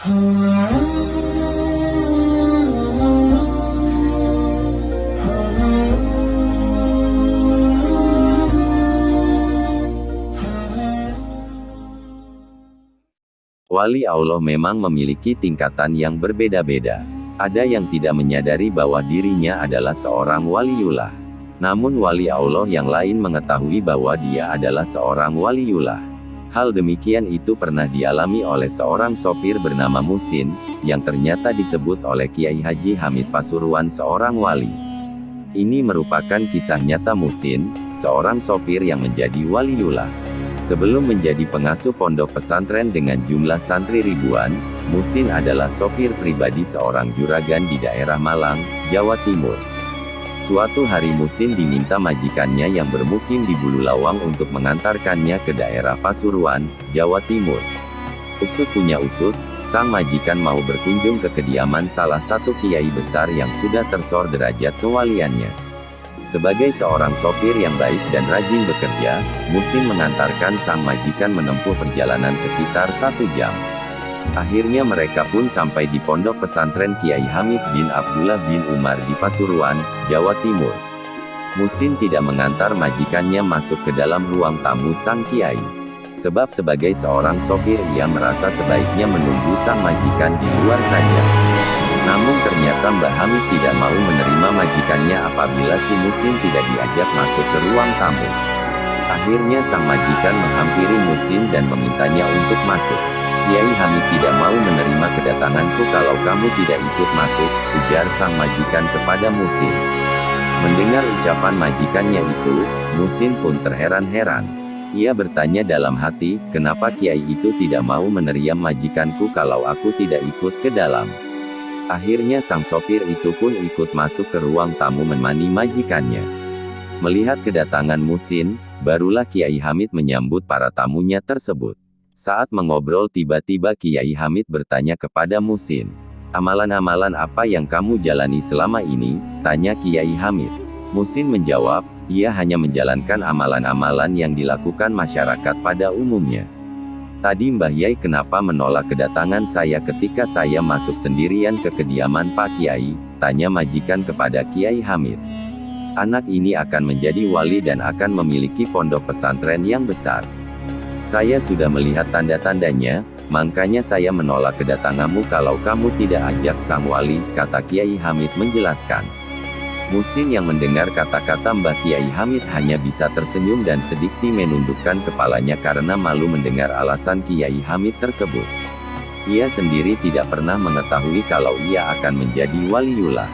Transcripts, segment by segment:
Wali Allah memang memiliki tingkatan yang berbeda-beda. Ada yang tidak menyadari bahwa dirinya adalah seorang waliullah. Namun wali Allah yang lain mengetahui bahwa dia adalah seorang waliullah. Hal demikian itu pernah dialami oleh seorang sopir bernama Musin, yang ternyata disebut oleh Kiai Haji Hamid Pasuruan seorang wali. Ini merupakan kisah nyata Musin, seorang sopir yang menjadi waliullah. Sebelum menjadi pengasuh pondok pesantren dengan jumlah santri ribuan, Musin adalah sopir pribadi seorang juragan di daerah Malang, Jawa Timur. Suatu hari Musin diminta majikannya yang bermukim di Bululawang untuk mengantarkannya ke daerah Pasuruan, Jawa Timur. Usut punya usut, sang majikan mau berkunjung ke kediaman salah satu kiai besar yang sudah tersor derajat kewaliannya. Sebagai seorang sopir yang baik dan rajin bekerja, Musin mengantarkan sang majikan menempuh perjalanan sekitar 1 jam. Akhirnya mereka pun sampai di pondok pesantren Kiai Hamid bin Abdullah bin Umar di Pasuruan, Jawa Timur. Musin tidak mengantar majikannya masuk ke dalam ruang tamu sang kiai. Sebab sebagai seorang sopir ia merasa sebaiknya menunggu sang majikan di luar saja. Namun ternyata Mbah Hamid tidak mau menerima majikannya apabila si Musin tidak diajak masuk ke ruang tamu. Akhirnya sang majikan menghampiri Musin dan memintanya untuk masuk. Kiai Hamid tidak mau menerima kedatanganku kalau kamu tidak ikut masuk, ujar sang majikan kepada Musin. Mendengar ucapan majikannya itu, Musin pun terheran-heran. Ia bertanya dalam hati, kenapa kiai itu tidak mau menerima majikanku kalau aku tidak ikut ke dalam. Akhirnya sang sopir itu pun ikut masuk ke ruang tamu menemani majikannya. Melihat kedatangan Musin, barulah Kiai Hamid menyambut para tamunya tersebut. Saat mengobrol tiba-tiba Kiai Hamid bertanya kepada Musin. Amalan-amalan apa yang kamu jalani selama ini? Tanya Kiai Hamid. Musin menjawab, ia hanya menjalankan amalan-amalan yang dilakukan masyarakat pada umumnya. Tadi Mbah Yai kenapa menolak kedatangan saya ketika saya masuk sendirian ke kediaman Pak Kiai? Tanya majikan kepada Kiai Hamid. Anak ini akan menjadi wali dan akan memiliki pondok pesantren yang besar. Saya sudah melihat tanda-tandanya, makanya saya menolak kedatanganmu kalau kamu tidak ajak sang wali, kata Kiai Hamid menjelaskan. Musin yang mendengar kata-kata Mbah Kiai Hamid hanya bisa tersenyum dan sedikit menundukkan kepalanya karena malu mendengar alasan Kiai Hamid tersebut. Ia sendiri tidak pernah mengetahui kalau ia akan menjadi waliullah.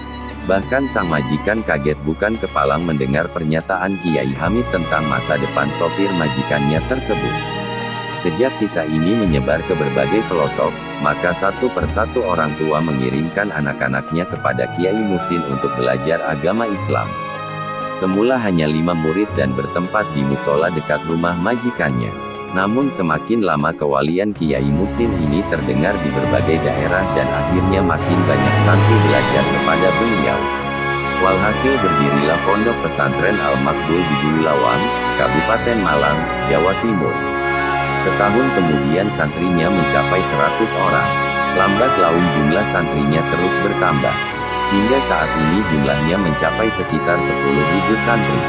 Bahkan sang majikan kaget bukan kepalang mendengar pernyataan Kiai Hamid tentang masa depan sopir majikannya tersebut. Sejak kisah ini menyebar ke berbagai pelosok, maka satu persatu orang tua mengirimkan anak-anaknya kepada Kiai Musin untuk belajar agama Islam. Semula hanya 5 murid dan bertempat di musola dekat rumah majikannya. Namun semakin lama kewalian Kiai Musin ini terdengar di berbagai daerah dan akhirnya makin banyak santri belajar kepada beliau. Walhasil berdirilah pondok pesantren Al-Makbul di Bululawang, Kabupaten Malang, Jawa Timur. Setahun kemudian santrinya mencapai 100 orang. Lambat laun jumlah santrinya terus bertambah. Hingga saat ini jumlahnya mencapai sekitar 10.000 santri.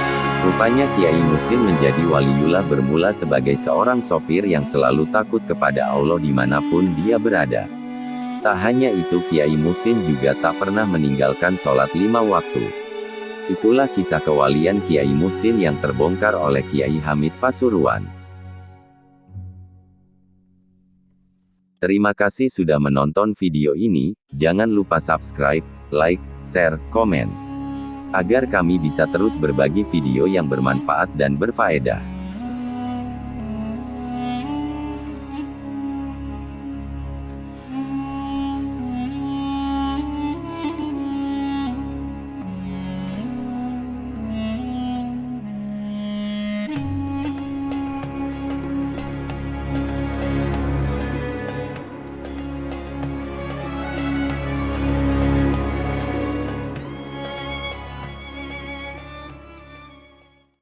Rupanya Kiai Musin menjadi waliullah bermula sebagai seorang sopir yang selalu takut kepada Allah dimanapun dia berada. Tak hanya itu Kiai Musin juga tak pernah meninggalkan sholat 5 waktu. Itulah kisah kewalian Kiai Musin yang terbongkar oleh Kiai Hamid Pasuruan. Terima kasih sudah menonton video ini, jangan lupa subscribe, like, share, komen. Agar kami bisa terus berbagi video yang bermanfaat dan berfaedah.